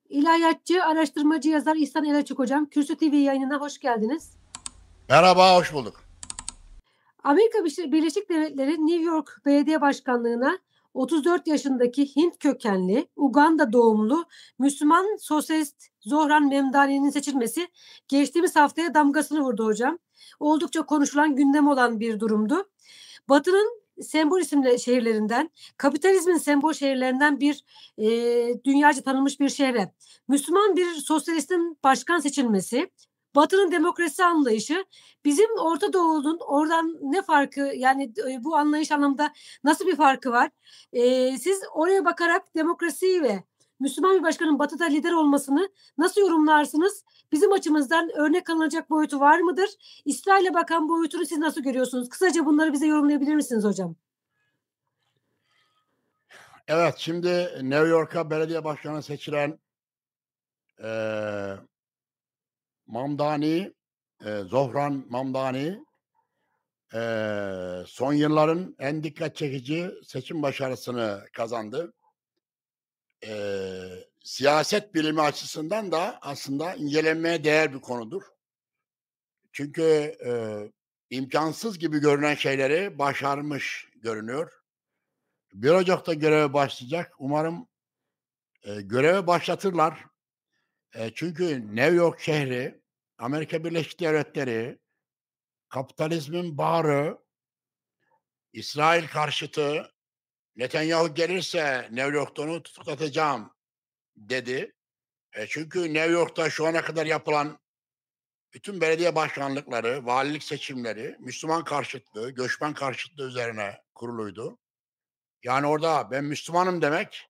İlahiyatçı, araştırmacı, yazar İhsan Elaçık hocam. Kürsü TV yayınına hoş geldiniz. Merhaba, hoş bulduk. Amerika Birleşik Devletleri New York Belediye Başkanlığı'na 34 yaşındaki Hint kökenli, Uganda doğumlu Müslüman sosyalist Zohran Memdani'nin seçilmesi geçtiğimiz haftaya damgasını vurdu hocam. Oldukça konuşulan, gündem olan bir durumdu. Batı'nın sembol isimli şehirlerinden, kapitalizmin sembol şehirlerinden bir dünyaca tanınmış bir şehre Müslüman bir sosyalistin başkan seçilmesi, Batı'nın demokrasi anlayışı bizim Orta Doğu'nun oradan ne farkı yani bu anlayış anlamında nasıl bir farkı var? Siz oraya bakarak demokrasiyi ve Müslüman bir başkanın Batı'da lider olmasını nasıl yorumlarsınız? Bizim açımızdan örnek alınacak boyutu var mıdır? İsrail'e bakan boyutunu siz nasıl görüyorsunuz? Kısaca bunları bize yorumlayabilir misiniz hocam? Evet, şimdi New York'a belediye başkanı seçilen eee, Mamdani, Zohran Mamdani, son yılların en dikkat çekici seçim başarısını kazandı. Siyaset bilimi açısından da aslında incelenmeye değer bir konudur. Çünkü imkansız gibi görünen şeyleri başarmış görünüyor. 1 Ocak'ta göreve başlayacak. Umarım göreve başlatırlar. Çünkü New York şehri, Amerika Birleşik Devletleri, kapitalizmin bağrı, İsrail karşıtı, Netanyahu gelirse New York'ta onu tutuklatacağım dedi. Çünkü New York'ta şu ana kadar yapılan bütün belediye başkanlıkları, valilik seçimleri Müslüman karşıtlığı, göçmen karşıtlığı üzerine kuruluydu. Yani orada ben Müslümanım demek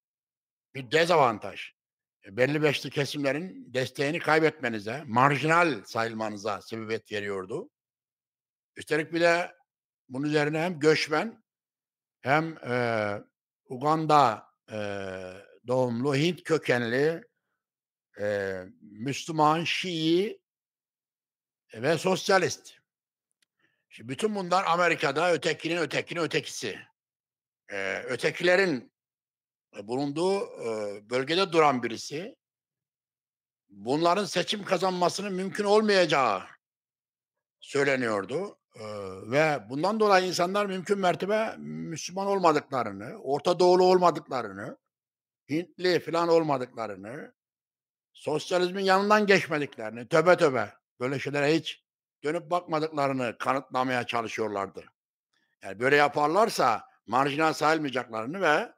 bir dezavantaj. Belli başlı kesimlerin desteğini kaybetmenize, marjinal sayılmanıza sebebiyet veriyordu. Üstelik bir de bunun üzerine hem göçmen hem, Uganda, doğumlu Hint kökenli, Müslüman, Şii ve sosyalist. Şimdi bütün bunlar Amerika'da ötekinin ötekisi. Ötekilerin, bulunduğu, bölgede duran birisi. Bunların seçim kazanmasının mümkün olmayacağı söyleniyordu. Ve bundan dolayı insanlar mümkün mertebe Müslüman olmadıklarını, Orta Doğulu olmadıklarını, Hintli filan olmadıklarını, sosyalizmin yanından geçmediklerini, tövbe tövbe böyle şeylere hiç dönüp bakmadıklarını kanıtlamaya çalışıyorlardı. Yani böyle yaparlarsa marjinal sayılmayacaklarını ve,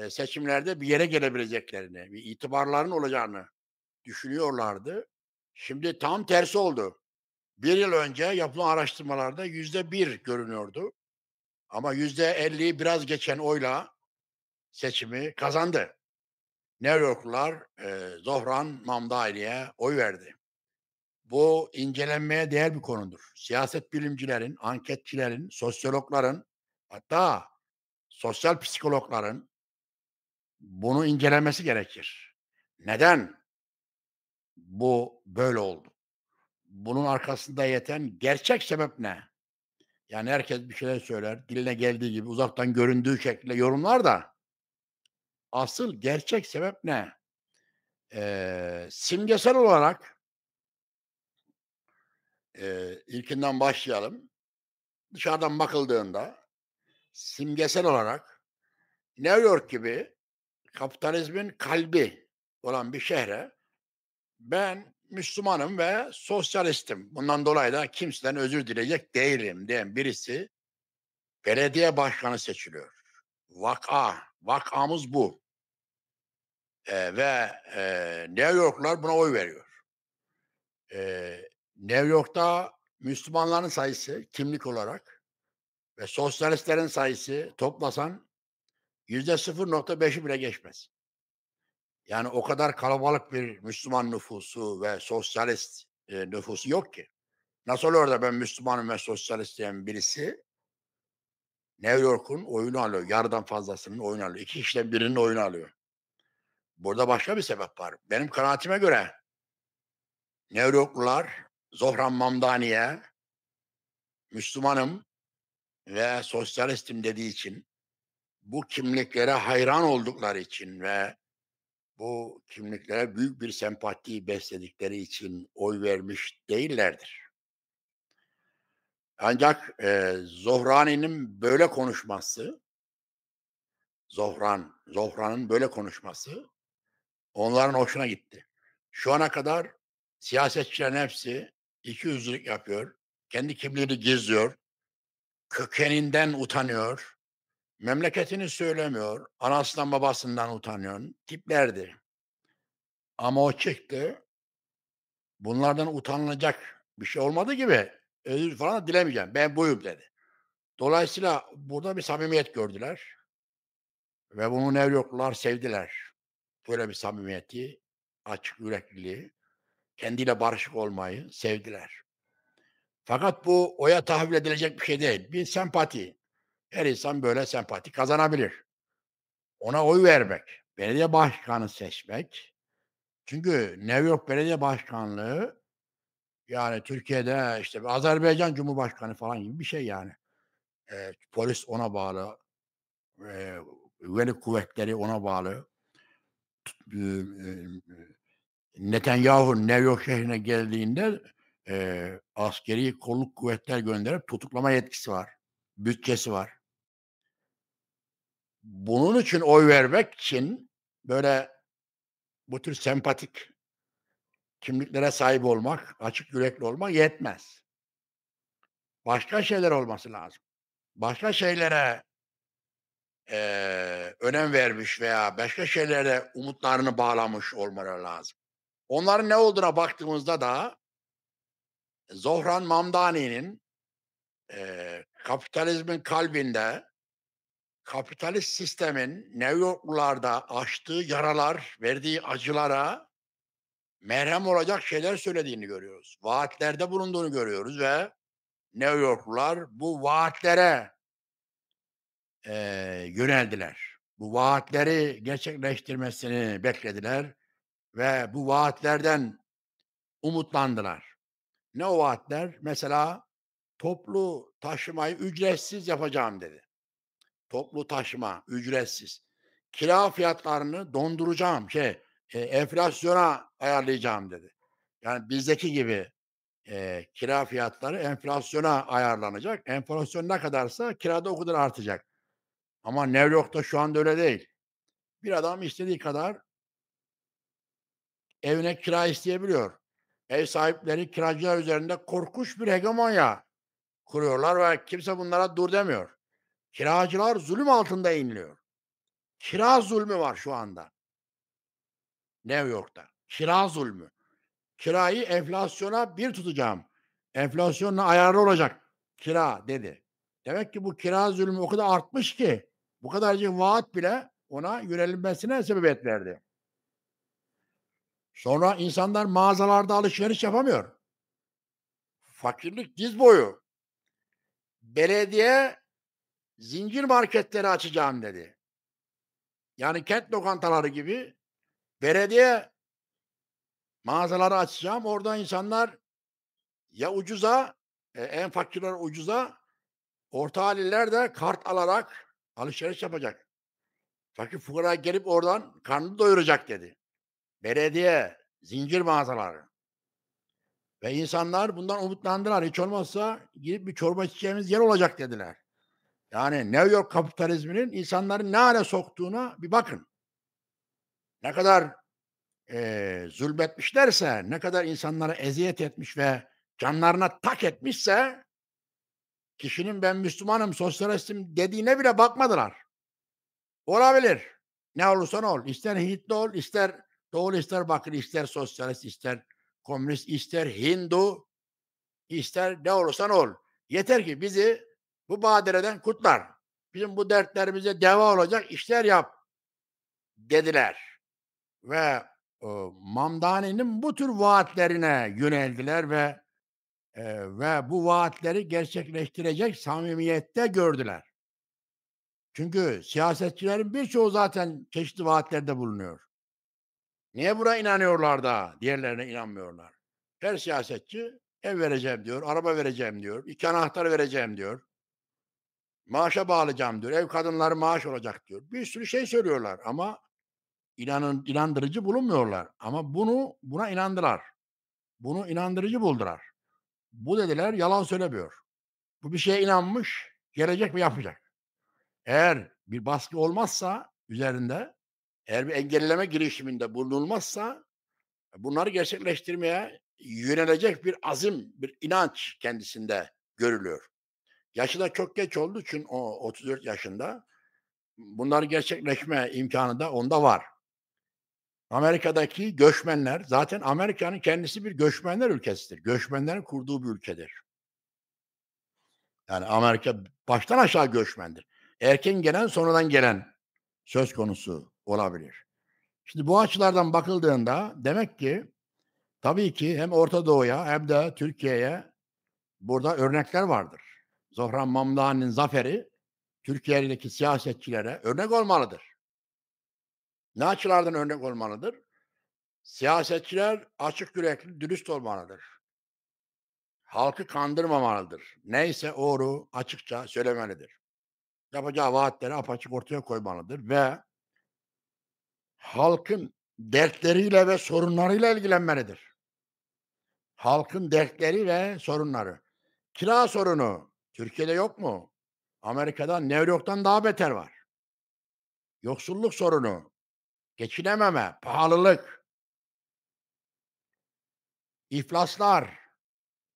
seçimlerde bir yere gelebileceklerini, bir itibarların olacağını düşünüyorlardı. Şimdi tam tersi oldu. 1 yıl önce yapılan araştırmalarda %1 görünüyordu ama %50'yi biraz geçen oyla seçimi kazandı. New Yorklular, Zohran Mamdani'ye oy verdi. Bu incelenmeye değer bir konudur. Siyaset bilimcilerin, anketçilerin, sosyologların hatta sosyal psikologların bunu incelemesi gerekir. Neden bu böyle oldu? Bunun arkasında yatan gerçek sebep ne? Yani herkes bir şeyler söyler, diline geldiği gibi uzaktan göründüğü şekilde yorumlar da asıl gerçek sebep ne? Simgesel olarak, ilkinden başlayalım. Dışarıdan bakıldığında simgesel olarak New York gibi kapitalizmin kalbi olan bir şehre ben Müslümanım ve sosyalistim. Bundan dolayı da kimseden özür dileyecek değilim diyen birisi belediye başkanı seçiliyor. Vakamız bu. Ve, New Yorklular buna oy veriyor. New York'ta Müslümanların sayısı kimlik olarak ve sosyalistlerin sayısı toplasan %0,5'i bile geçmez. Yani o kadar kalabalık bir Müslüman nüfusu ve sosyalist, nüfusu yok ki. Nasıl oluyor da ben Müslümanım ve sosyalist diyen birisi New York'un oyunu alıyor. Yarıdan fazlasının oyunu alıyor. 2 kişiden birinin oyunu alıyor. Burada başka bir sebep var. Benim kanaatime göre New Yorklular Zohran Mamdani'ye Müslümanım ve sosyalistim dediği için, bu kimliklere hayran oldukları için ve bu kimliklere büyük bir sempati besledikleri için oy vermiş değillerdir. Ancak, Zohrani'nin böyle konuşması, Zohran'ın böyle konuşması onların hoşuna gitti. Şu ana kadar siyasetçilerin hepsi ikiyüzlülük yapıyor, kendi kimliğini gizliyor, kökeninden utanıyor, memleketini söylemiyor, anasından babasından utanıyor tiplerdi. Ama o çıktı, bunlardan utanılacak bir şey olmadığı gibi özür falan da dilemeyeceğim. Ben buyum dedi. Dolayısıyla burada bir samimiyet gördüler ve bunu New Yorklular sevdiler. Böyle bir samimiyeti, açık yürekliliği, kendiyle barışık olmayı sevdiler. Fakat bu oya tahvil edilecek bir şey değil. Bir sempati. Her insan böyle sempati kazanabilir. Ona oy vermek, belediye başkanı seçmek. Çünkü New York Belediye Başkanlığı yani Türkiye'de işte bir Azerbaycan Cumhurbaşkanı falan gibi bir şey yani. Polis ona bağlı, eee, güvenlik kuvvetleri ona bağlı. Eee, Netanyahu New York şehrine geldiğinde, askeri kolluk kuvvetler gönderip tutuklama yetkisi var. Bütçesi var. Bunun için oy vermek için böyle bu tür sempatik kimliklere sahip olmak, açık yürekli olmak yetmez. Başka şeyler olması lazım. Başka şeylere, önem vermiş veya başka şeylere umutlarını bağlamış olmaları lazım. Onların ne olduğuna baktığımızda da Zohran Mamdani'nin, kapitalizmin kalbinde, kapitalist sistemin New Yorklularda açtığı yaralar, verdiği acılara merhem olacak şeyler söylediğini görüyoruz. Vaatlerde bulunduğunu görüyoruz ve New Yorklular bu vaatlere, yöneldiler. Bu vaatleri gerçekleştirmesini beklediler ve bu vaatlerden umutlandılar. Ne o vaatler? Mesela toplu taşımayı ücretsiz yapacağım dedi. Toplu taşıma ücretsiz. Kira fiyatlarını donduracağım, enflasyona ayarlayacağım dedi. Yani bizdeki gibi, kira fiyatları enflasyona ayarlanacak. Enflasyon ne kadarsa kira da o kadar artacak. Ama New York'ta şu anda öyle değil. Bir adam istediği kadar evine kira isteyebiliyor. Ev sahipleri kiracılar üzerinde korkunç bir hegemonya kuruyorlar ve kimse bunlara dur demiyor. Kiracılar zulüm altında inliyor. Kira zulmü var şu anda New York'ta. Kira zulmü. Kirayı enflasyona bir tutacağım. Enflasyonla ayarlı olacak kira dedi. Demek ki bu kira zulmü o kadar artmış ki bu kadarcık vaat bile ona yönelilmesine sebebiyet verdi. Sonra insanlar mağazalarda alışveriş yapamıyor. Fakirlik diz boyu. Belediye zincir marketleri açacağım dedi. Yani kent lokantaları gibi belediye mağazaları açacağım. Orada insanlar ya ucuza, en fakirler ucuza, orta halliler de kart alarak alışveriş yapacak. Fakir fukara gelip oradan karnını doyuracak dedi. Belediye, zincir mağazaları. Ve insanlar bundan umutlandılar. Hiç olmazsa gidip bir çorba içeceğimiz yer olacak dediler. Yani New York kapitalizminin insanları ne hâle soktuğuna bir bakın. Ne kadar, zulmetmişlerse, ne kadar insanlara eziyet etmiş ve canlarına tak etmişse kişinin ben Müslümanım, sosyalistim dediğine bile bakmadılar. Olabilir. Ne olursan ol. İster Hintli ol, ister doğulu, ister batılı, ister sosyalist, ister komünist, ister Hindu, ister ne olursan ol. Yeter ki bizi bu badireden kurtar. Bizim bu dertlerimize deva olacak işler yap dediler. Ve, Mamdani'nin bu tür vaatlerine yöneldiler ve bu vaatleri gerçekleştirecek samimiyette gördüler. Çünkü siyasetçilerin birçoğu zaten çeşitli vaatlerde bulunuyor. Niye buna inanıyorlar da diğerlerine inanmıyorlar? Her siyasetçi ev vereceğim diyor, araba vereceğim diyor, 2 anahtar vereceğim diyor, maaşa bağlayacağım diyor, ev kadınları maaş olacak diyor. Bir sürü şey söylüyorlar ama inandırıcı bulunmuyorlar ama buna inandılar. Bunu inandırıcı buldular. Bu dediler yalan söylemiyor. Bu bir şeye inanmış, gelecek ve yapacak. Eğer bir baskı olmazsa üzerinde, eğer bir engelleme girişiminde bulunulmazsa bunları gerçekleştirmeye yönelecek bir azim, bir inanç kendisinde görülüyor. Yaşı da çok geç olduğu için o 34 yaşında bunların gerçekleşme imkânı da onda var. Amerika'daki göçmenler zaten Amerika'nın kendisi bir göçmenler ülkesidir. Göçmenlerin kurduğu bir ülkedir. Yani Amerika baştan aşağı göçmendir. Erken gelen, sonradan gelen söz konusu olabilir. Şimdi bu açılardan bakıldığında demek ki tabii ki hem Orta Doğu'ya hem de Türkiye'ye burada örnekler vardır. Zohran Mamdani'nin zaferi Türkiye'deki siyasetçilere örnek olmalıdır. Ne açılardan örnek olmalıdır? Siyasetçiler açık yürekli, dürüst olmalıdır. Halkı kandırmamalıdır. Neyse doğru açıkça söylemelidir. Yapacağı vaatleri apaçık ortaya koymalıdır ve halkın dertleriyle ve sorunlarıyla ilgilenmelidir. Halkın dertleri ve sorunları. Kira sorunu Türkiye'de yok mu? Amerika'da, New York'tan daha beter var. Yoksulluk sorunu, geçinememe, pahalılık, iflaslar,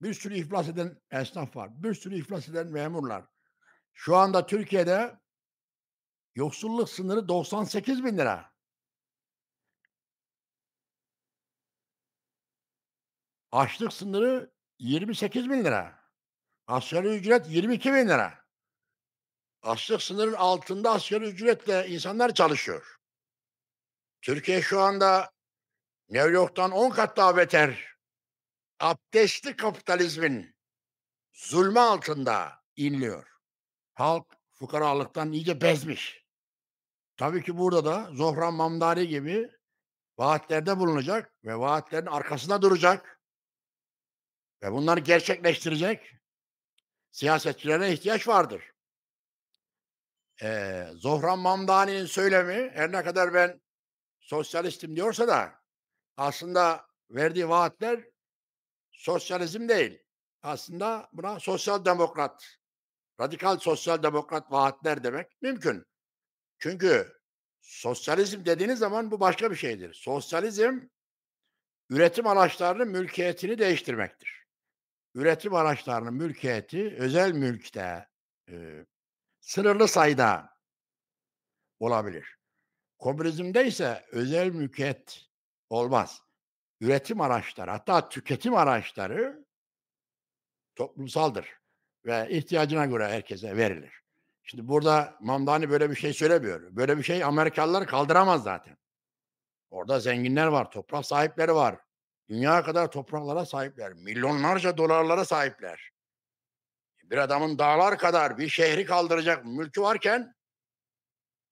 bir sürü iflas eden esnaf var, bir sürü iflas eden memurlar. Şu anda Türkiye'de yoksulluk sınırı 98.000 lira. Açlık sınırı 28.000 lira. Asgari ücret 22.000 lira. Açlık sınırının altında asgari ücretle insanlar çalışıyor. Türkiye şu anda New York'tan 10 kat daha beter. Abdestli kapitalizmin zulmü altında inliyor. Halk fukaralıktan iyice bezmiş. Tabii ki burada da Zohran Mamdani gibi vaatlerde bulunacak ve vaatlerin arkasında duracak ve bunları gerçekleştirecek siyasetçilere ihtiyaç vardır. Zohran Mamdani'nin söylemi her ne kadar ben sosyalistim diyorsa da aslında verdiği vaatler sosyalizm değil. Aslında buna sosyal demokrat, radikal sosyal demokrat vaatler demek mümkün. Çünkü sosyalizm dediğiniz zaman bu başka bir şeydir. Sosyalizm üretim araçlarının mülkiyetini değiştirmektir. Üretim araçlarının mülkiyeti özel mülkte sınırlı sayıda olabilir. Komünizmde ise özel mülkiyet olmaz. Üretim araçları, hatta tüketim araçları toplumsaldır ve ihtiyacına göre herkese verilir. Şimdi burada Mamdani böyle bir şey söylemiyor. Böyle bir şey Amerikalılar kaldıramaz zaten. Orada zenginler var, toprak sahipleri var. Dünya kadar topraklara sahipler. Milyonlarca dolarlara sahipler. Bir adamın dağlar kadar bir şehri kaldıracak mülkü varken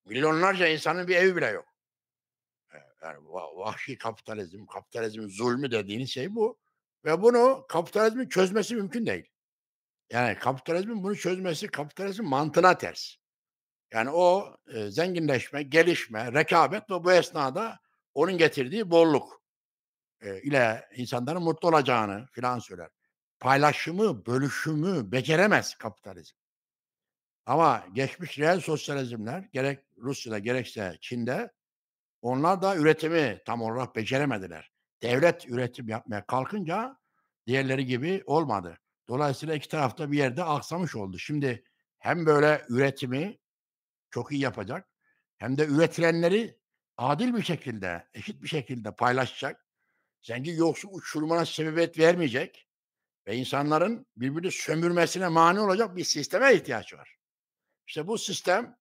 milyonlarca insanın bir evi bile yok. Yani vahşi kapitalizm, kapitalizmin zulmü dediğiniz şey bu. Ve bunu kapitalizmin çözmesi mümkün değil. Yani kapitalizmin bunu çözmesi kapitalizmin mantığına ters. Yani o zenginleşme, gelişme, rekabet ve bu esnada onun getirdiği bolluk ile insanların mutlu olacağını filan söyler. Paylaşımı, bölüşümü beceremez kapitalizm. Ama geçmiş reel sosyalizmler gerek Rusya'da gerekse Çin'de onlar da üretimi tam olarak beceremediler. Devlet üretim yapmaya kalkınca diğerleri gibi olmadı. Dolayısıyla iki tarafta bir yerde aksamış oldu. Şimdi hem böyle üretimi çok iyi yapacak hem de üretilenleri adil bir şekilde, eşit bir şekilde paylaşacak. Zengin yoksul uçurumuna sebebiyet vermeyecek ve insanların birbirini sömürmesine mani olacak bir sisteme ihtiyaç var. İşte bu sistem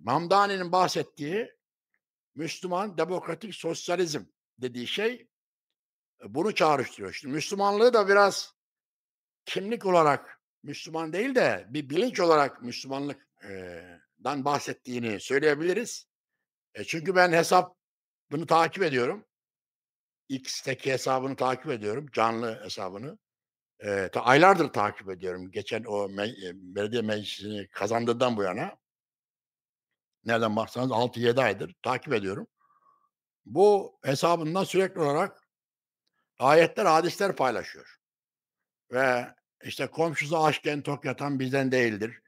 Mamdani'nin bahsettiği Müslüman demokratik sosyalizm dediği şey bunu çağrıştırıyor. Şimdi Müslümanlığı da biraz kimlik olarak Müslüman değil de bir bilinç olarak Müslümanlık dan bahsettiğini söyleyebiliriz. Çünkü ben hesabını takip ediyorum. X'teki hesabını takip ediyorum, canlı hesabını. Aylardır takip ediyorum. Geçen o belediye meclisini kazandığından bu yana. Nereden baksanız 6-7 aydır takip ediyorum. Bu hesabından sürekli olarak ayetler, hadisler paylaşıyor ve, işte, komşusu açken tok yatan bizden değildir.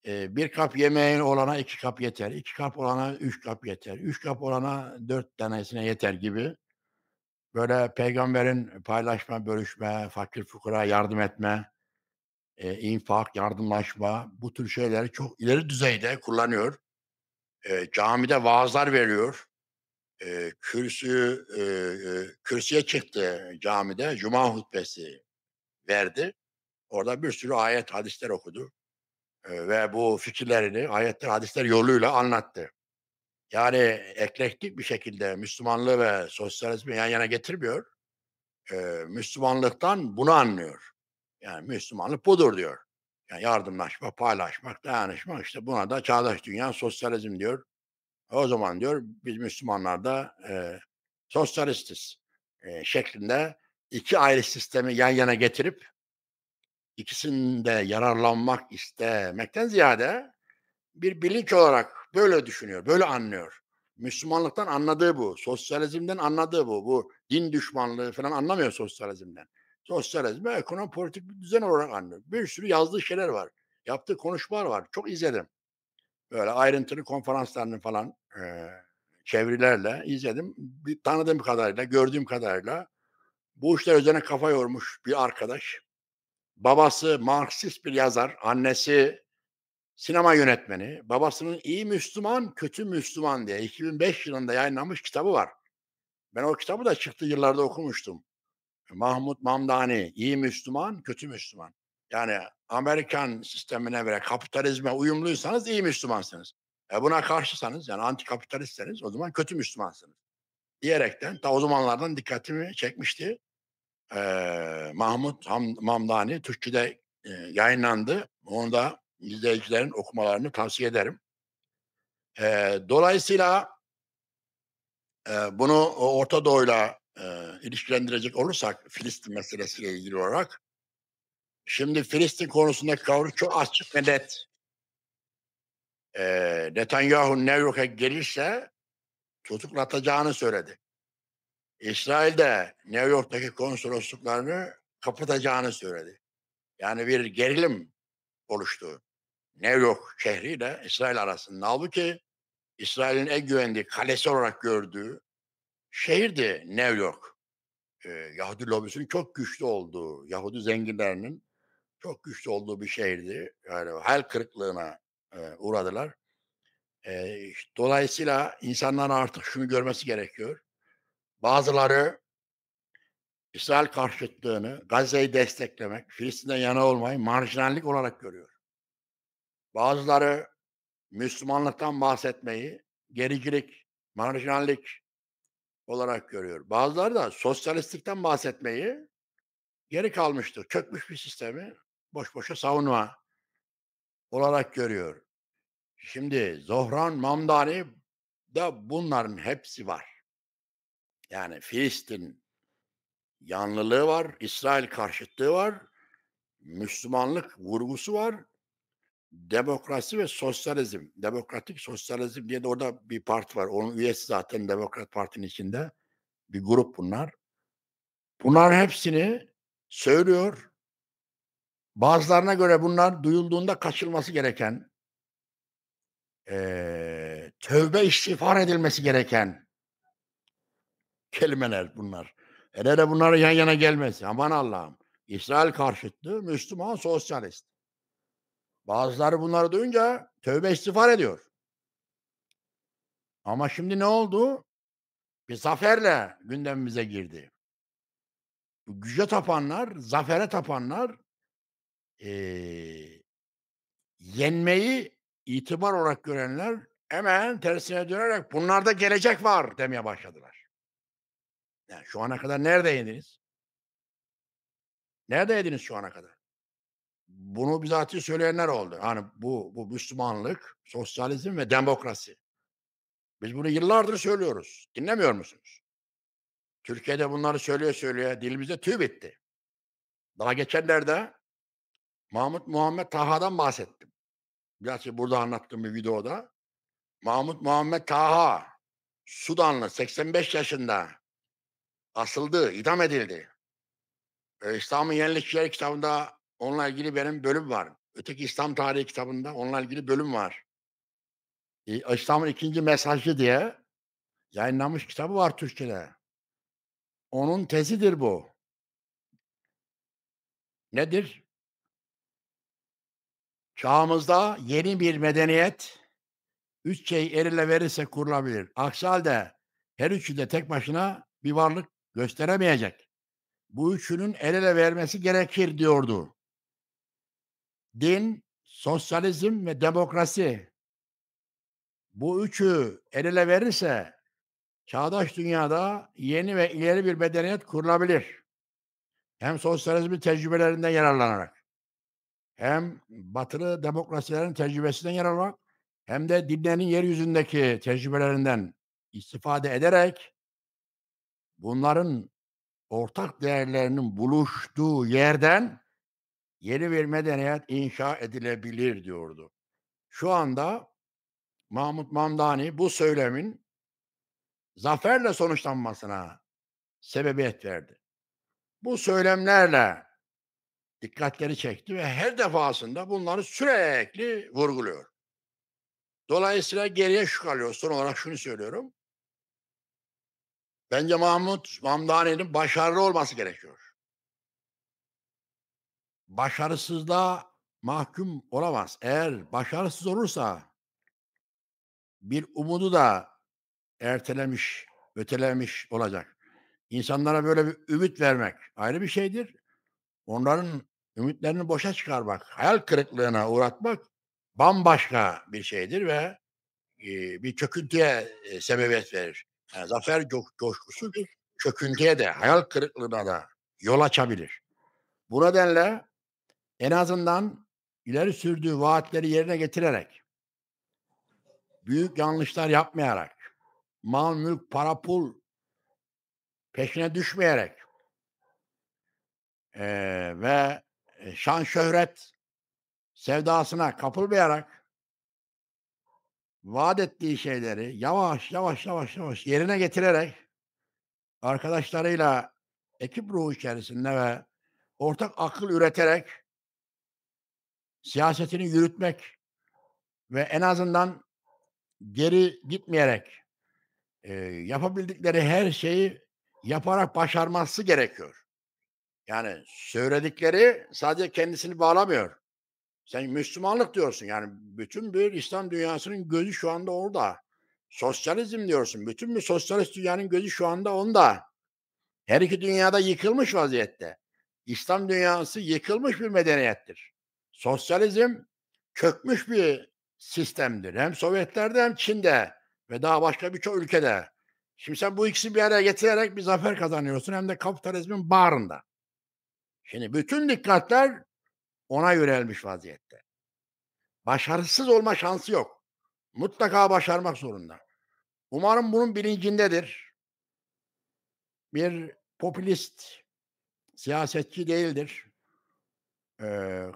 1 kap yemeğin olana 2 kap yeter, 2 kap olana 3 kap yeter, 3 kap olana 4 tanesine yeter gibi böyle peygamberin paylaşma, bölüşme, fakir fukara yardım etme, infak, yardımlaşma bu tür şeyleri çok ileri düzeyde kullanıyor. Camide vaazlar veriyor. Kürsüye çıktı camide, cuma hutbesi verdi. Orada bir sürü ayet, hadisler okudu, ve bu fikirlerini ayetler, hadisler yoluyla anlattı. Yani eklektik bir şekilde Müslümanlığı ve sosyalizmi yan yana getirmiyor. Müslümanlıktan bunu anlıyor. Yani Müslümanlık budur diyor. Yani yardımlaşma, paylaşmak, dayanışmak işte buna da çağdaş dünya sosyalizm diyor. O zaman diyor biz Müslümanlar da sosyalistiz şeklinde iki ayrı sistemi yan yana getirip ikisinde yararlanmak istemekten ziyade bir bilinç olarak böyle düşünüyor, böyle anlıyor. Müslümanlıktan anladığı bu, sosyalizmden anladığı bu. Bu din düşmanlığı falan anlamıyor sosyalizmden. Sosyalizmi ekonomi politik bir düzen olarak anlıyor. Bir sürü yazdığı şeyler var. Yaptığı konuşmalar var. Çok izledim. Böyle ayrıntılı konferanslarını falan çevirilerle izledim. Bir tanıdığım kadarıyla, gördüğüm kadarıyla bu işler üzerine kafa yormuş bir arkadaş. Babası Marksist bir yazar, annesi sinema yönetmeni, babasının İyi Müslüman, Kötü Müslüman diye 2005 yılında yayınlanmış kitabı var. Ben o kitabı da çıktığı yıllarda okumuştum. Mahmut Mamdani, İyi Müslüman, Kötü Müslüman. Yani Amerikan sistemine ve kapitalizme uyumluysanız iyi Müslümansınız. Buna karşısanız yani antikapitalistseniz o zaman kötü Müslümansınız. Diyerekten ta o zamanlardan dikkatimi çekmişti. Mamdani Türkçe'de yayınlandı. Onu da izleyicilerin okumalarını tavsiye ederim. Dolayısıyla bunu Orta Doğu'yla ilişkilendirecek olursak Filistin meselesiyle ilgili olarak şimdi Filistin konusundaki kavram çok açık ve net. Netanyahu New York'a gelirse tutuklatacağını söyledi. İsrail de New York'taki konsolosluklarını kapatacağını söyledi. Yani bir gerilim oluştu. New York şehriyle İsrail arasında. Halbuki İsrail'in en güvendiği kalesi olarak gördüğü şehirdi New York. Yahudi lobisinin çok güçlü olduğu, Yahudi zenginlerinin çok güçlü olduğu bir şehirdi. Yani hayal kırıklığına uğradılar. Dolayısıyla insanların artık şunu görmesi gerekiyor. Bazıları İsrail karşıtlığını, Gazze'yi desteklemek, Filistin'den yana olmayı marjinallik olarak görüyor. Bazıları Müslümanlıktan bahsetmeyi gericilik, marjinallik olarak görüyor. Bazıları da sosyalistlikten bahsetmeyi geri kalmıştır. Çökmüş bir sistemi boş boşa savunma olarak görüyor. Şimdi Zohran Mamdani da bunların hepsi var. Yani Filistin yanlılığı var, İsrail karşıtlığı var, Müslümanlık vurgusu var, demokrasi ve sosyalizm. Demokratik sosyalizm diye de orada bir parti var. Onun üyesi zaten Demokrat Parti'nin içinde. Bir grup bunlar. Bunların hepsini söylüyor. Bazılarına göre bunlar duyulduğunda kaçılması gereken, tövbe istiğfar edilmesi gereken kelimeler bunlar. Hele hele bunların yan yana gelmesi. Aman Allah'ım. İsrail karşıtı, Müslüman, sosyalist. Bazıları bunları duyunca tövbe istiğfar ediyor. Ama şimdi ne oldu? Bir zaferle gündemimize girdi. Bu güce tapanlar, zafere tapanlar, eee, yenmeyi itibar olarak görenler hemen tersine dönerek bunlarda gelecek var demeye başladılar. Yani şu ana kadar neredeydiniz? Neredeydiniz şu ana kadar? Bunu bizatihi söyleyenler oldu. Hani bu Müslümanlık, sosyalizm ve demokrasi. Biz bunu yıllardır söylüyoruz. Dinlemiyor musunuz? Türkiye'de bunları söyleye söyleye dilimizde tüy bitti. Daha geçenlerde Mahmut Muhammed Taha'dan bahsettim. Gerçi burada anlattığım bir videoda. Mahmut Muhammed Taha, Sudanlı, 85 yaşında, asıldı, idam edildi. İslam'ın Yenilikçileri kitabında onunla ilgili benim bölüm var. Öteki İslam tarihi kitabında onunla ilgili bölüm var. İslam'ın ikinci mesajı diye yayınlanmış kitabı var Türkçe'de. Onun tezidir bu. Nedir? Çağımızda yeni bir medeniyet 3 şey el ele verirse kurulabilir. Aksi halde her üçü de tek başına bir varlık gösteremeyecek. Bu üçünün el ele vermesi gerekir diyordu. Din, sosyalizm ve demokrasi. Bu üçü el ele verirse çağdaş dünyada yeni ve ileri bir medeniyet kurulabilir. Hem sosyalizmin tecrübelerinden yararlanarak, hem batılı demokrasilerin tecrübesinden yararlanarak, hem de dinlerin yeryüzündeki tecrübelerinden istifade ederek bunların ortak değerlerinin buluştuğu yerden yeni bir medeniyet inşa edilebilir diyordu. Şu anda Mahmut Mamdani bu söylemin zaferle sonuçlanmasına sebebiyet verdi. Bu söylemlerle dikkatleri çekti ve her defasında bunları sürekli vurguluyor. Dolayısıyla geriye şu kalıyor. Son olarak şunu söylüyorum. Bence Mahmut Mamdani'nin başarılı olması gerekiyor. Başarısızlığa mahkum olamaz. Eğer başarısız olursa bir umudu da ertelemiş, ötelemiş olacak. İnsanlara böyle bir ümit vermek ayrı bir şeydir. Onların ümitlerini boşa çıkarmak, hayal kırıklığına uğratmak bambaşka bir şeydir ve bir çöküntüye sebebiyet verir. Yani zafer coşkusu bir çöküntüye de, hayal kırıklığına da yol açabilir. Bu nedenle en azından ileri sürdüğü vaatleri yerine getirerek, büyük yanlışlar yapmayarak, mal, mülk, para, pul peşine düşmeyerek ve şan, şöhret sevdasına kapılmayarak vaat ettiği şeyleri yavaş yerine getirerek arkadaşlarıyla ekip ruhu içerisinde ve ortak akıl üreterek siyasetini yürütmek ve en azından geri gitmeyerek yapabildikleri her şeyi yaparak başarması gerekiyor. Yani söyledikleri sadece kendisini bağlamıyor. Sen Müslümanlık diyorsun. Yani bütün bir İslam dünyasının gözü şu anda orada. Sosyalizm diyorsun. Bütün bir sosyalist dünyanın gözü şu anda onda. Her iki dünyada yıkılmış vaziyette. İslam dünyası yıkılmış bir medeniyettir. Sosyalizm çökmüş bir sistemdir. Hem Sovyetlerde hem Çin'de ve daha başka birçok ülkede. Şimdi sen bu ikisini bir araya getirerek bir zafer kazanıyorsun hem de kapitalizmin bağrında. Şimdi bütün dikkatler ona yönelmiş vaziyette. Başarısız olma şansı yok. Mutlaka başarmak zorunda. Umarım bunun bilincindedir. Bir popülist siyasetçi değildir.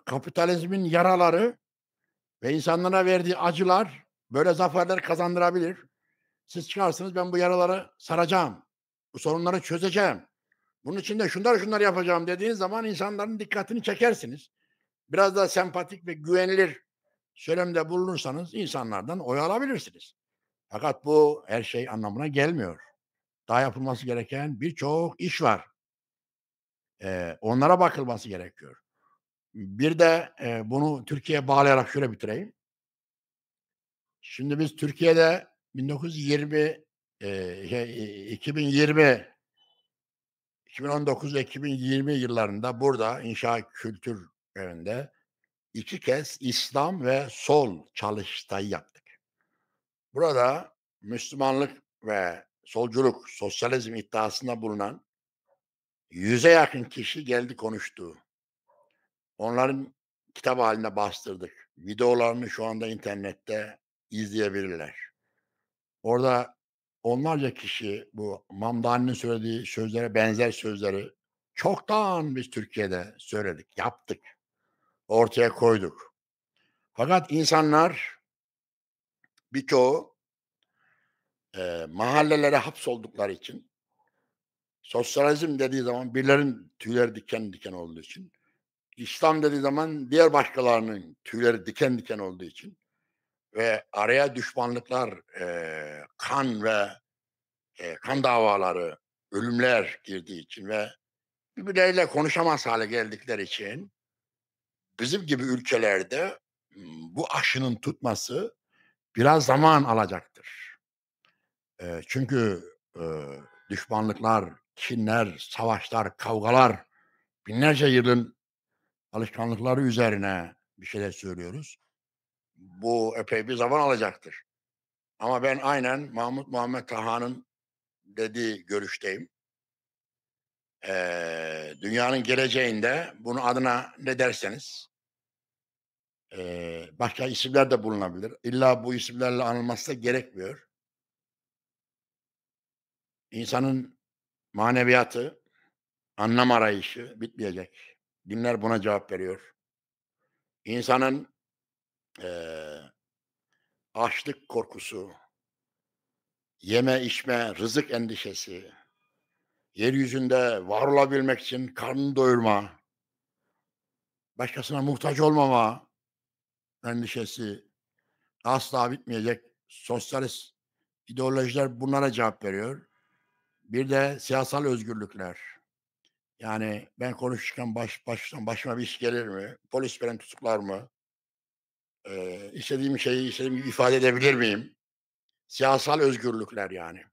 Kapitalizmin yaraları ve insanlara verdiği acılar böyle zaferler kazandırabilir. Siz çıkarsınız ben bu yaraları saracağım. Bu sorunları çözeceğim. Bunun için de şunları yapacağım dediğiniz zaman insanların dikkatini çekersiniz. Biraz daha sempatik ve güvenilir söylemde bulunursanız insanlardan oy alabilirsiniz. Fakat bu her şey anlamına gelmiyor. Daha yapılması gereken birçok iş var. Onlara bakılması gerekiyor. Bir de bunu Türkiye'ye bağlayarak şöyle bitireyim. Şimdi biz Türkiye'de 1920 2020 2019 ve 2020 yıllarında burada İnşaat Kültür Evi'nde 2 kez İslam ve sol çalıştayı yaptık. Burada Müslümanlık ve solculuk, sosyalizm iddiasında bulunan 100'e yakın kişi geldi konuştu. Onların kitap halinde bastırdık. Videolarını şu anda internette izleyebilirler. Orada onlarca kişi bu Mamdani'nin söylediği sözlere benzer sözleri çoktan biz Türkiye'de söyledik, yaptık, ortaya koyduk. Fakat insanlar birçoğu mahallelere hapsoldukları için, sosyalizm dediği zaman birilerinin tüyleri diken diken olduğu için, İslam dediği zaman diğer başkalarının tüyleri diken diken olduğu için ve araya düşmanlıklar, kan ve, kan davaları, ölümler girdiği için ve birbirleriyle konuşamaz hale geldikleri için bizim gibi ülkelerde, bu aşının tutması biraz zaman alacaktır. Çünkü, düşmanlıklar, kinler, savaşlar, kavgalar, binlerce yılın alışkanlıkları üzerine bir şeyler söylüyoruz. Bu epey bir zaman alacaktır. Ama ben aynen Mahmut Muhammed Taha'nın dediği görüşteyim. Dünyanın geleceğinde bunu adına ne derseniz, başka isimler de bulunabilir. İlla bu isimlerle anılması da gerekmiyor. İnsanın maneviyatı, anlam arayışı bitmeyecek. Dinler buna cevap veriyor. İnsanın, eee, açlık korkusu, yeme içme, rızık endişesi, yeryüzünde var olabilmek için karnını doyurma, başkasına muhtaç olmama endişesi asla bitmeyecek. Sosyalist ideolojiler bunlara cevap veriyor. Bir de siyasal özgürlükler. Yani ben konuşurken başıma bir iş gelir mi? Polis beni tutuklar mı? İstediğim şeyi istediğim gibi ifade edebilir miyim? Siyasal özgürlükler yani.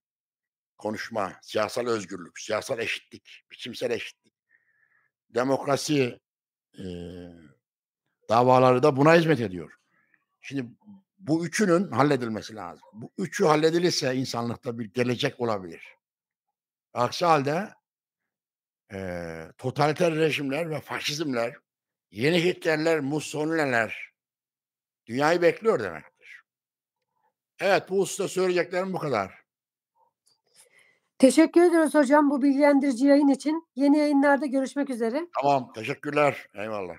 Konuşma, siyasal özgürlük, siyasal eşitlik, biçimsel eşitlik. Demokrasi, eee, davaları da buna hizmet ediyor. Şimdi bu üçünün halledilmesi lazım. Bu üçü halledilirse insanlıkta bir gelecek olabilir. Aksi hâlde, totaliter rejimler ve faşizmler, yeni Hitler'ler, Mussolini'ler dünyayı bekliyor demektir. Evet, bu hususta söyleyeceklerim bu kadar. Teşekkür ediyoruz hocam bu bilgilendirici yayın için. Yeni yayınlarda görüşmek üzere. Tamam, teşekkürler. Eyvallah.